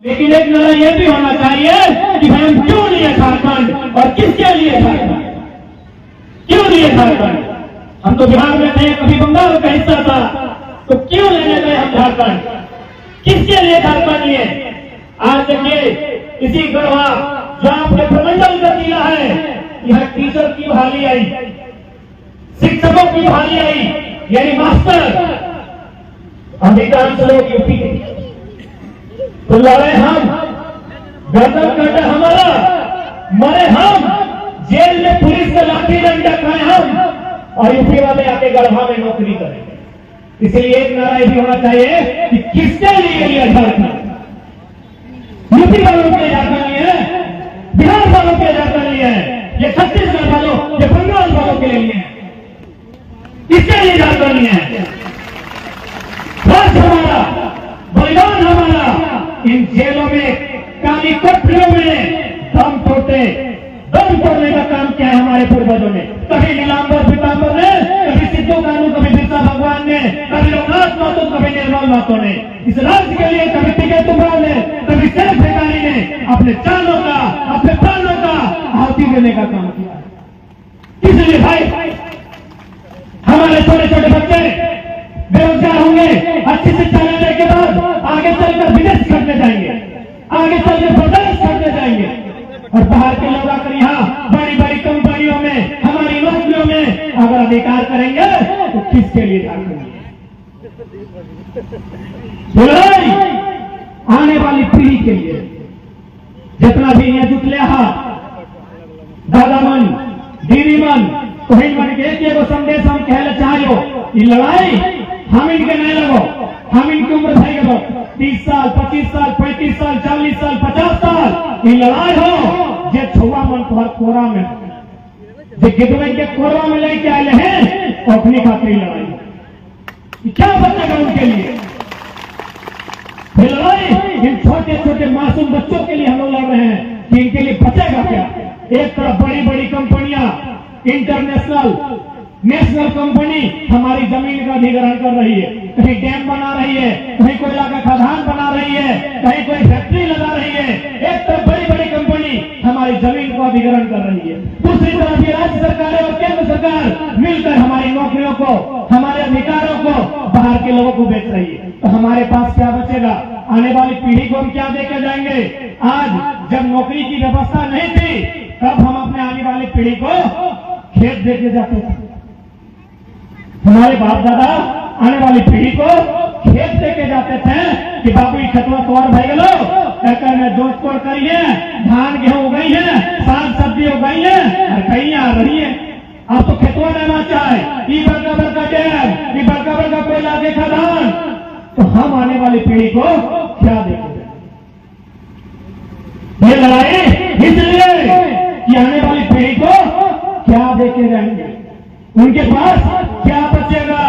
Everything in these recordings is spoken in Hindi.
लेकिन एक नारा यह भी होना चाहिए कि भाई हम क्यों लिए झारखंड और किसके लिए झारखंड, क्यों लिए झारखंड। हम तो बिहार में थे, कभी बंगाल का हिस्सा था, तो क्यों लेने गए हम झारखंड, किसके लिए झारखंड लिए। आज देखिए इसी गढ़वा जो आपने प्रमंडल का दिया है, यह टीचर की बहाली आई, शिक्षकों की बहाली आई, यानी मास्टर अधिकांश लोग यूपी के, तो लड़े हम, गर्दन कटे हमारा, मरे हम, जेल में पुलिस का लाठी डंडा खाए हम, और यूपी वाले आके गढ़वा में नौकरी करें। इसलिए एक नारा ये भी होना चाहिए कि किसके लिए लिया झारखंड, यूपी वालों के झारखंड लिए है, बिहार वालों के झारखंड लिए है, ये छत्तीसगढ़ वालों, ये बंगाल वालों के लिए है, किसके लिए झारखंड लिए है। फर्ज हमारा, बलिदान हमारा, इन जेलों में, काली कोठरियों में दम तोड़ने का काम किया है हमारे पूर्वजों ने। कभी नीलांबर पीतांबर ने, कभी सिद्धू कानू, कभी बिरसा भगवान ने, कभी लोकनाथ महतो, कभी निर्मल महतो ने, इस राज्य के लिए कभी टिके तुमराव ने, कभी शेर भिखारी ने अपने जानों का, अपने प्राणों का आहुति देने का काम किया। इसलिए भाई हमारे छोटे छोटे बच्चे बेरोजगार होंगे, अच्छी शिक्षा लेने के बाद आगे चलकर विदेश करने जाएंगे, आगे चलकर प्रदेश करने जाएंगे, और बाहर के लोग आकर यहाँ बड़ी बड़ी कंपनियों में, हमारी नौकरियों में अगर अधिकार करेंगे तो किसके लिए झारखंड, आने वाली पीढ़ी के लिए। जितना भी यहाँ जुट लिया दादा मन, दीदी मन, तो मन के एक संदेश हम कहना चाहिए, ये लड़ाई हम इनके नहीं लगो, हम इनकी उम्र भाई गो 30 साल, 25 साल, 35 साल, 40 साल, 50 साल, ये लड़ाई हो जे छुआ मन तुम्हार कोरा में, जो गिदवे के कोरा में लेके आए हैं, तो अपनी खातिर लड़ाई क्या बचेगा उनके लिए। ये लड़ाई इन छोटे छोटे मासूम बच्चों के लिए हम लोग लड़ रहे हैं कि इनके लिए बचेगा क्या। एक तरफ बड़ी बड़ी कंपनियां, इंटरनेशनल, नेशनल कंपनी हमारी जमीन का अधिग्रहण कर रही है, कहीं डैम बना रही है, कहीं कोयला का खदान बना रही है, कहीं कोई फैक्ट्री लगा रही है। एक तरफ बड़ी बड़ी कंपनी हमारी जमीन को अधिग्रहण कर रही है, दूसरी तरफ ये राज्य सरकारें और केंद्र सरकार मिलकर हमारी नौकरियों को, हमारे अधिकारों को बाहर के लोगों को बेच रही है। तो हमारे पास क्या बचेगा, आने वाली पीढ़ी को हम क्या देकर जाएंगे। आज जब नौकरी की व्यवस्था नहीं थी, तब हम अपने आने वाली पीढ़ी को खेत देके जाते थे, हमारे बाप दादा आने वाली पीढ़ी को खेत देके जाते थे कि बाबू खेतवा तोड़ भाई गलो, कहकर में जोत तोड़ करिए, धान गेहूं उगाई है, साग सब्जी उगाई है, और कहीं आ रही है। आप तो खेतवा रहना चाहे, ये बड़का बड़का डैम, ये बड़का बड़का कोयला के खदान, तो हम आने वाली पीढ़ी को क्या देंगे। ये लड़ाई इसलिए कि आने वाली पीढ़ी को क्या देके रहेंगे, उनके पास क्या बचेगा।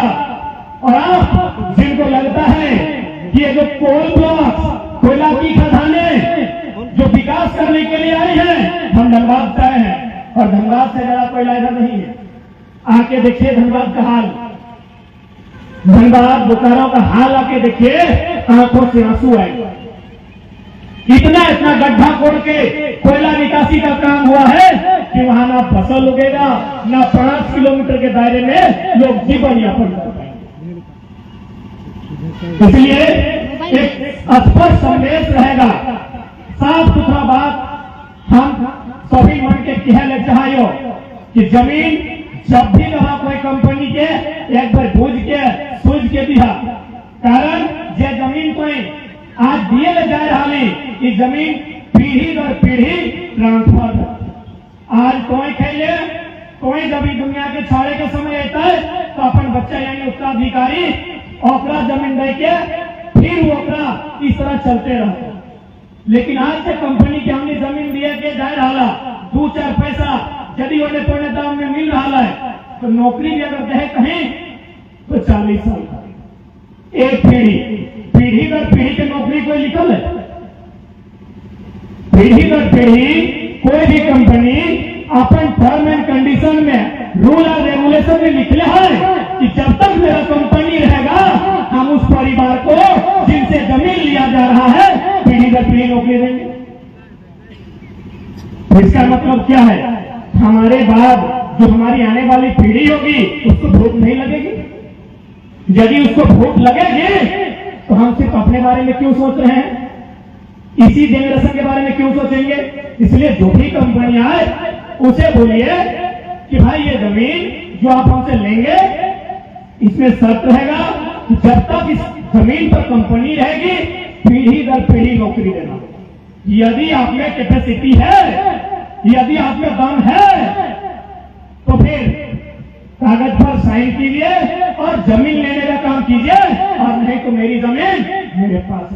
और आप जिनको लगता है कि ये जो कोल ब्लॉक, कोयला की खदानें जो विकास करने के लिए आई हैं, हम धनबाद से आए हैं, और धनबाद से ज्यादा कोयला इधर नहीं है। आके देखिए धनबाद का हाल, धनबाद बोकारो का हाल आके देखिए, आंखों से आंसू आएगा। इतना इतना गड्ढा खोद के कोयला निकासी का काम हुआ है कि वहां ना फसल उगेगा, ना 5 किलोमीटर के दायरे में लोग जीवन यापन कर पाएंगे। इसलिए एक स्पष्ट संदेश रहेगा, साफ सुथरा बात हम सभी मन के कहले चाहिए कि जमीन जब भी रहा कोई कंपनी के एक बार भूज के सूझ के दिया, कारण जे जमीन कोई आज दिए ले जा रहा नहीं, जमीन पीढ़ी दर पीढ़ी ट्रांसफर। आज कोई खेले, कोई जब दुनिया के छाड़े के समय आता है तो अपन बच्चा यानी उत्तराधिकारी ओकरा जमीन दे के फिर ओकरा इस तरह चलते रहे। लेकिन आज से कंपनी के हमने जमीन दिए के जा रहा, 2-4 पैसा यदि उन्हें पौने दाम में मिल रहा है, तो नौकरी भी अगर कहे कहीं तो 40 साल एक पीढ़ी दर पीढ़ी की नौकरी कोई निकल है। पीढ़ी दर पीढ़ी कोई भी company upon term and condition में, रूल और रेगुलेशन में लिखले है कि जब तक मेरा कंपनी रहेगा, हम उस परिवार को जिनसे जमीन लिया जा रहा है पीढ़ी दर पीढ़ी नौकरी देंगे। इसका मतलब क्या है? हमारे बाद जो हमारी आने वाली पीढ़ी होगी उसको भूख नहीं लगेगी। यदि उसको भूख लगेगी तो हम सिर्फ अपने बारे में क्यों सोच रहे हैं, इसी जनरेशन के बारे में क्यों सोचेंगे? इसलिए जो भी कंपनी आए उसे बोलिए कि भाई ये जमीन जो आप हमसे लेंगे इसमें शर्त रहेगा कि जब तक इस जमीन पर कंपनी रहेगी पीढ़ी दर पीढ़ी नौकरी देना। यदि आप में कैपेसिटी है, यदि आप में दम है तो फिर कागज पर साइन कीजिए और जमीन लेने का काम कीजिए, और नहीं तो मेरी जमीन मेरे पास